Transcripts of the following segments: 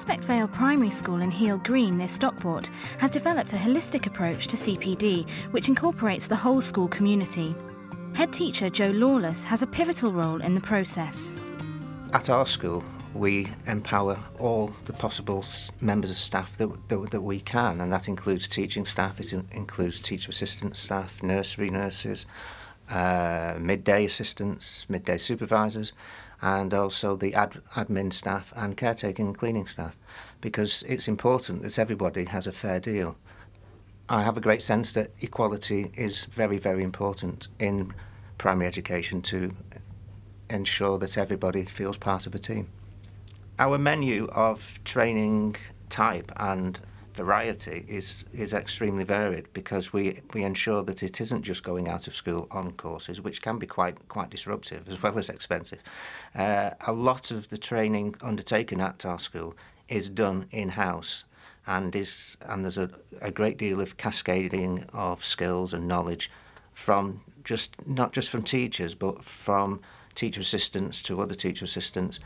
Prospect Vale Primary School in Heel Green near Stockport has developed a holistic approach to CPD which incorporates the whole school community. Head teacher Joe Lawless has a pivotal role in the process. At our school, we empower all the possible members of staff that we can, and that includes teaching staff, it includes teacher assistant staff, nursery nurses, midday assistants, midday supervisors, and also the admin staff and caretaking and cleaning staff, because it's important that everybody has a fair deal. I have a great sense that equality is very, very important in primary education to ensure that everybody feels part of a team. Our menu of training type and variety is extremely varied, because we ensure that it isn't just going out of school on courses, which can be quite disruptive as well as expensive. A lot of the training undertaken at our school is done in-house, and there's a great deal of cascading of skills and knowledge from not just from teachers, but from teacher assistants to other teacher assistants,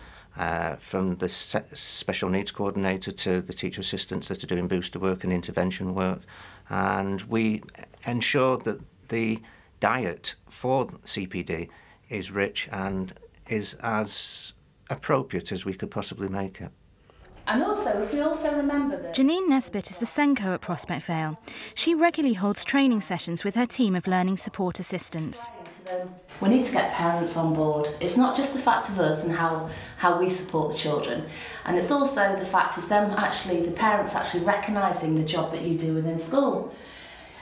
from the special needs coordinator to the teacher assistants that are doing booster work and intervention work. And we ensure that the diet for CPD is rich and is as appropriate as we could possibly make it. And also, if we also remember that... Janine Nesbitt is the Senko at Prospect Vale. She regularly holds training sessions with her team of learning support assistants. We need to get parents on board. It's not just the fact of us and how we support the children, and it's also the fact is the parents actually recognising the job that you do within school.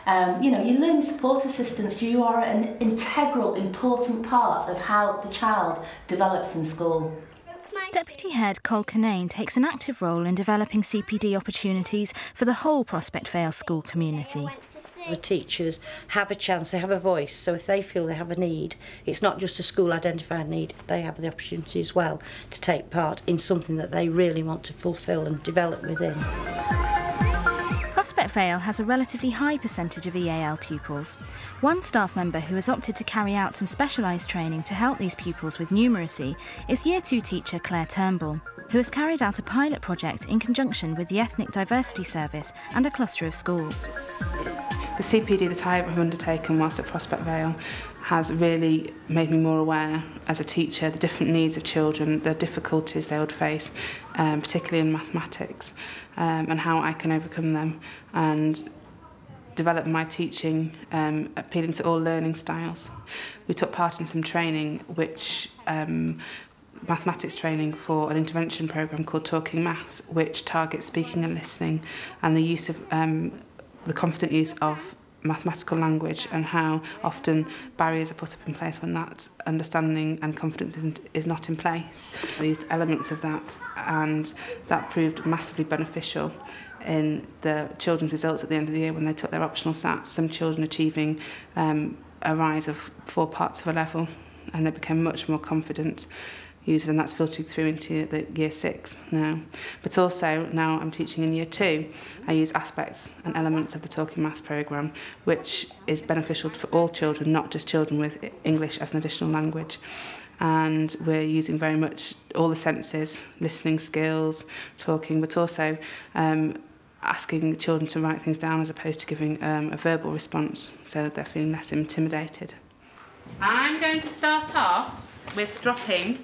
You know, your learning support assistants, you are an integral, important part of how the child develops in school. Deputy Head Col Kinane takes an active role in developing CPD opportunities for the whole Prospect Vale school community. The teachers have a chance, they have a voice, so if they feel they have a need, it's not just a school identified need, they have the opportunity as well to take part in something that they really want to fulfil and develop within. Prospect Vale has a relatively high percentage of EAL pupils. One staff member who has opted to carry out some specialised training to help these pupils with numeracy is Year 2 teacher Claire Turnbull, who has carried out a pilot project in conjunction with the Ethnic Diversity Service and a cluster of schools. The CPD that I have undertaken whilst at Prospect Vale has really made me more aware as a teacher the different needs of children, the difficulties they would face, particularly in mathematics, and how I can overcome them and develop my teaching appealing to all learning styles. We took part in some training which mathematics training for an intervention programme called Talking Maths, which targets speaking and listening and the use of the confident use of mathematical language, and how often barriers are put up in place when that understanding and confidence is not in place. So I used elements of that, and that proved massively beneficial in the children's results at the end of the year when they took their optional SATs. Some children achieving a rise of 4 parts of a level, and they became much more confident users, and that's filtered through into the Year 6 now. But also, now I'm teaching in Year 2, I use aspects and elements of the Talking Maths programme, which is beneficial for all children, not just children with English as an additional language. And we're using very much all the senses, listening skills, talking, but also asking children to write things down as opposed to giving a verbal response, so that they're feeling less intimidated. I'm going to start off with dropping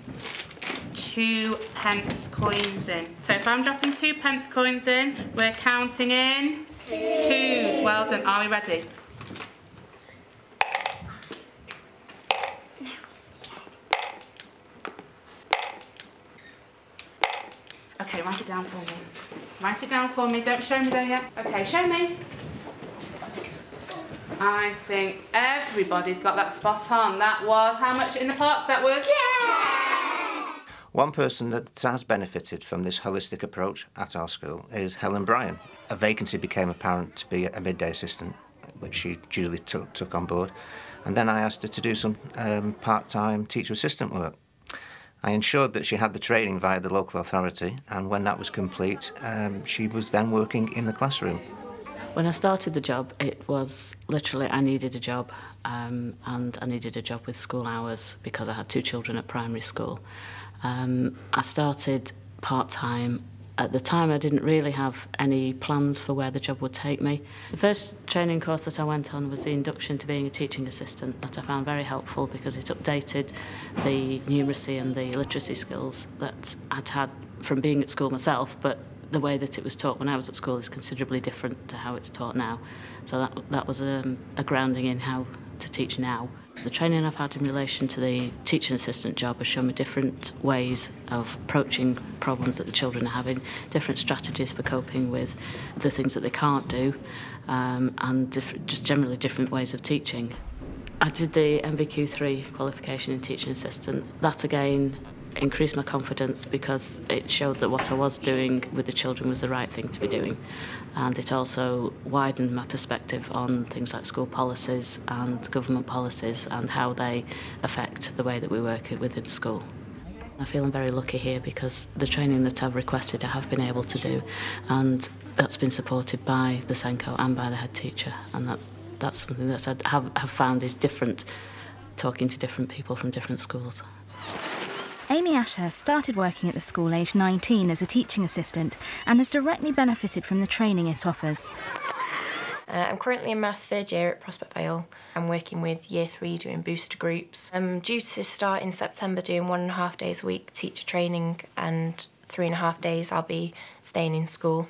2 pence coins in. So if I'm dropping 2 pence coins in, we're counting in 2s. Well done. Are we ready? Okay, write it down for me. Write it down for me. Don't show me though yet. Okay, show me. I think everybody's got that spot on. That was how much in the pot? That was... Yeah! One person that has benefited from this holistic approach at our school is Helen Bryan. A vacancy became apparent to be a midday assistant, which she duly took on board. And then I asked her to do some part-time teacher assistant work. I ensured that she had the training via the local authority, and when that was complete, she was then working in the classroom. When I started the job, it was literally I needed a job, and I needed a job with school hours because I had 2 children at primary school. I started part-time At the time, I didn't really have any plans for where the job would take me. The first training course that I went on was the induction to being a teaching assistant, that I found very helpful because it updated the numeracy and the literacy skills that I'd had from being at school myself, but the way that it was taught when I was at school is considerably different to how it's taught now. So that was a grounding in how to teach now. The training I've had in relation to the teaching assistant job has shown me different ways of approaching problems that the children are having, different strategies for coping with the things that they can't do, and just generally different ways of teaching. I did the MVQ3 qualification in teaching assistant. That again increased my confidence because it showed that what I was doing with the children was the right thing to be doing, and it also widened my perspective on things like school policies and government policies and how they affect the way that we work within school. I feel I'm very lucky here because the training that I've requested I have been able to do, and that's been supported by the Senko and by the head teacher, and that's something that I have found is different talking to different people from different schools. Amy Ashurst started working at the school aged 19 as a teaching assistant and has directly benefited from the training it offers. I'm currently in my third year at Prospect Vale. I'm working with Year 3 doing booster groups. I'm due to start in September doing 1.5 days a week teacher training, and 3.5 days I'll be staying in school.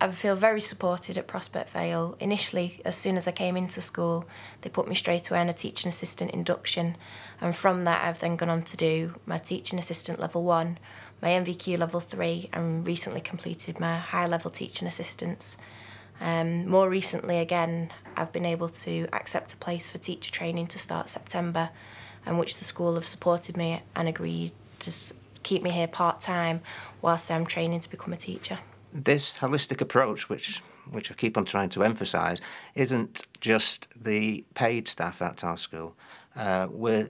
I feel very supported at Prospect Vale. Initially, as soon as I came into school, they put me straight away on a teaching assistant induction, and from that I've then gone on to do my teaching assistant level 1, my MVQ level 3, and recently completed my high level teaching assistants. More recently again, I've been able to accept a place for teacher training to start September, and which the school have supported me and agreed to keep me here part-time whilst I'm training to become a teacher. This holistic approach, which I keep on trying to emphasise, isn't just the paid staff at our school. We're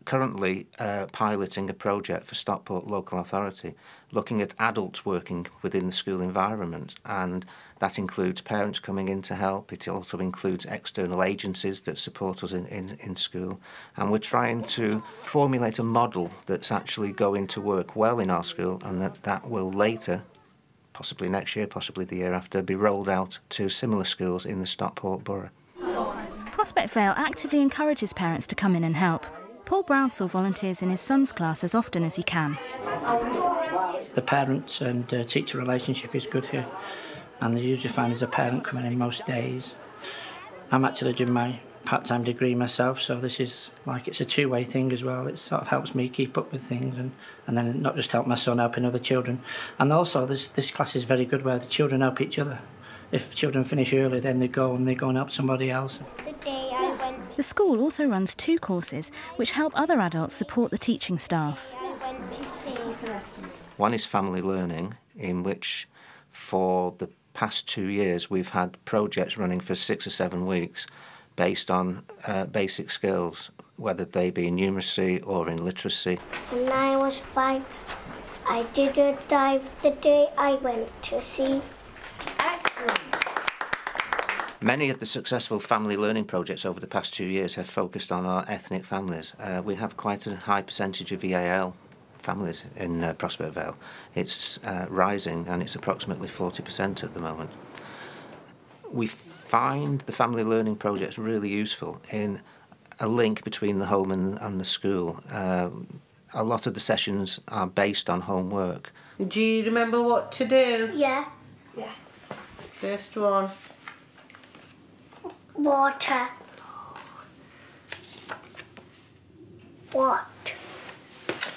currently piloting a project for Stockport Local Authority, looking at adults working within the school environment, and that includes parents coming in to help. It also includes external agencies that support us in school, and we're trying to formulate a model that's actually going to work well in our school, and that will later, possibly next year, possibly the year after, be rolled out to similar schools in the Stockport borough. Prospect Vale actively encourages parents to come in and help. Paul Brownsell volunteers in his son's class as often as he can. The parents and teacher relationship is good here, and they usually find there's a parent coming in most days. I'm actually doing my part-time degree myself, so this is like, it's a two-way thing as well. It sort of helps me keep up with things, and then not just help my son, helping other children. And also this class is very good where the children help each other. If children finish early, then they go and help somebody else. The school also runs 2 courses which help other adults support the teaching staff. One is family learning, in which for the past 2 years we've had projects running for 6 or 7 weeks based on basic skills, whether they be in numeracy or in literacy. When I was 5, I did a dive the day I went to sea. Excellent. Many of the successful family learning projects over the past 2 years have focused on our ethnic families. We have quite a high percentage of EAL families in Prospect Vale. It's rising, and it's approximately 40% at the moment. We find the family learning projects really useful in a link between the home and the school. A lot of the sessions are based on homework. Do you remember what to do? Yeah. First one. Water. What?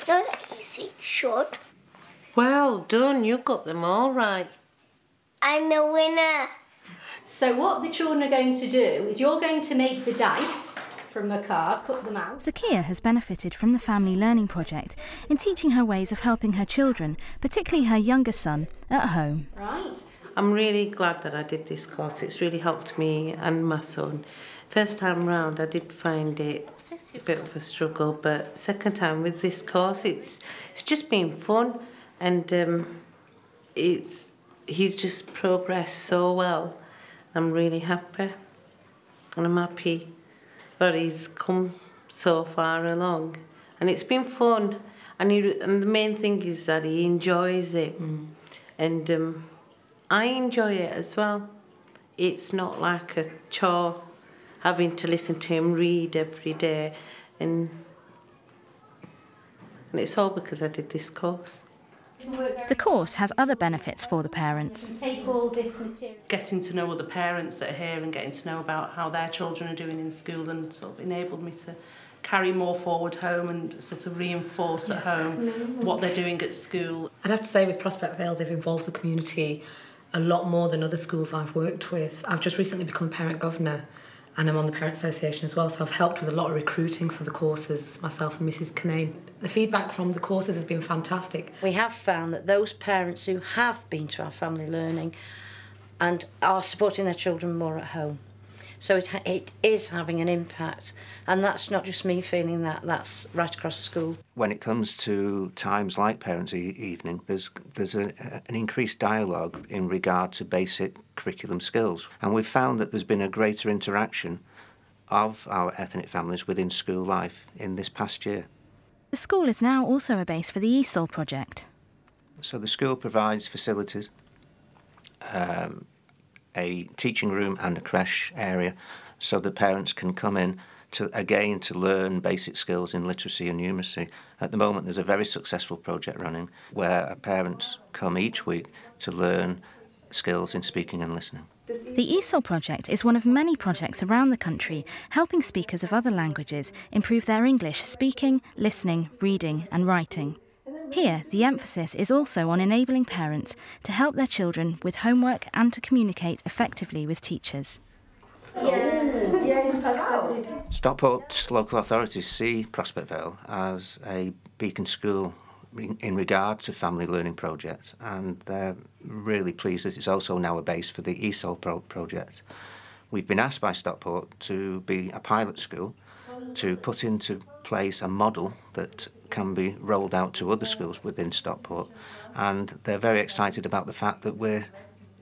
No, that easy. Should. Well done, you got them all right. I'm the winner. So what the children are going to do is you're going to make the dice from the card, put them out. Zakia has benefited from the family learning project in teaching her ways of helping her children, particularly her younger son, at home. Right. I'm really glad that I did this course. It's really helped me and my son. First time round I did find it a bit of a struggle, but second time with this course it's just been fun, and he's just progressed so well. I'm really happy, and I'm happy that he's come so far along, and it's been fun, and the main thing is that he enjoys it. and I enjoy it as well. It's not like a chore having to listen to him read every day, and it's all because I did this course. The course has other benefits for the parents. Take all this material. Getting to know other parents that are here and getting to know about how their children are doing in school, and sort of enabled me to carry more forward home and sort of reinforce at home what they're doing at school. I'd have to say with Prospect Vale, they've involved the community a lot more than other schools I've worked with. I've just recently become parent governor, and I'm on the Parent Association as well, so I've helped with a lot of recruiting for the courses, myself and Mrs. Kinane. The feedback from the courses has been fantastic. We have found that those parents who have been to our family learning and are supporting their children more at home. So it is having an impact, and that's not just me feeling that, that's right across the school. When it comes to times like Parents' Evening, there's an increased dialogue in regard to basic curriculum skills, and we've found that there's been a greater interaction of our ethnic families within school life in this past year. The school is now also a base for the ESOL project. So the school provides facilities, a teaching room and a creche area, so the parents can come in to learn basic skills in literacy and numeracy. At the moment there's a very successful project running where parents come each week to learn skills in speaking and listening. The ESOL project is one of many projects around the country helping speakers of other languages improve their English speaking, listening, reading and writing. Here, the emphasis is also on enabling parents to help their children with homework and to communicate effectively with teachers. Stockport local authorities see Prospect Vale as a beacon school in regard to family learning projects, and they're really pleased that it's also now a base for the ESOL project. We've been asked by Stockport to be a pilot school to put into place a model that can be rolled out to other schools within Stockport, and they're very excited about the fact that we're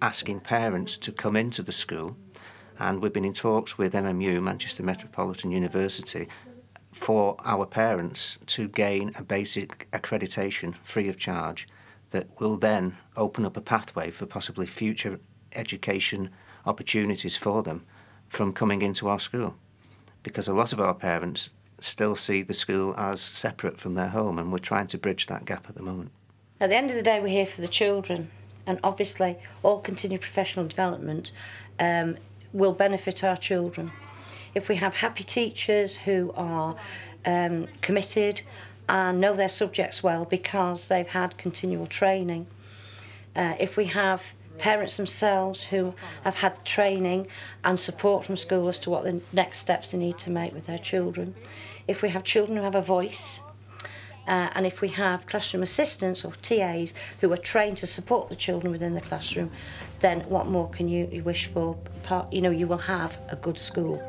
asking parents to come into the school, and we've been in talks with MMU, Manchester Metropolitan University, for our parents to gain a basic accreditation free of charge that will then open up a pathway for possibly future education opportunities for them from coming into our school. Because a lot of our parents still see the school as separate from their home, and we're trying to bridge that gap at the moment. At the end of the day, we're here for the children, and obviously all continued professional development will benefit our children. If we have happy teachers who are committed and know their subjects well because they've had continual training, if we have parents themselves who have had training and support from school as to what the next steps they need to make with their children, if we have children who have a voice, and if we have classroom assistants or TAs who are trained to support the children within the classroom, then what more can you wish for? You know, you will have a good school.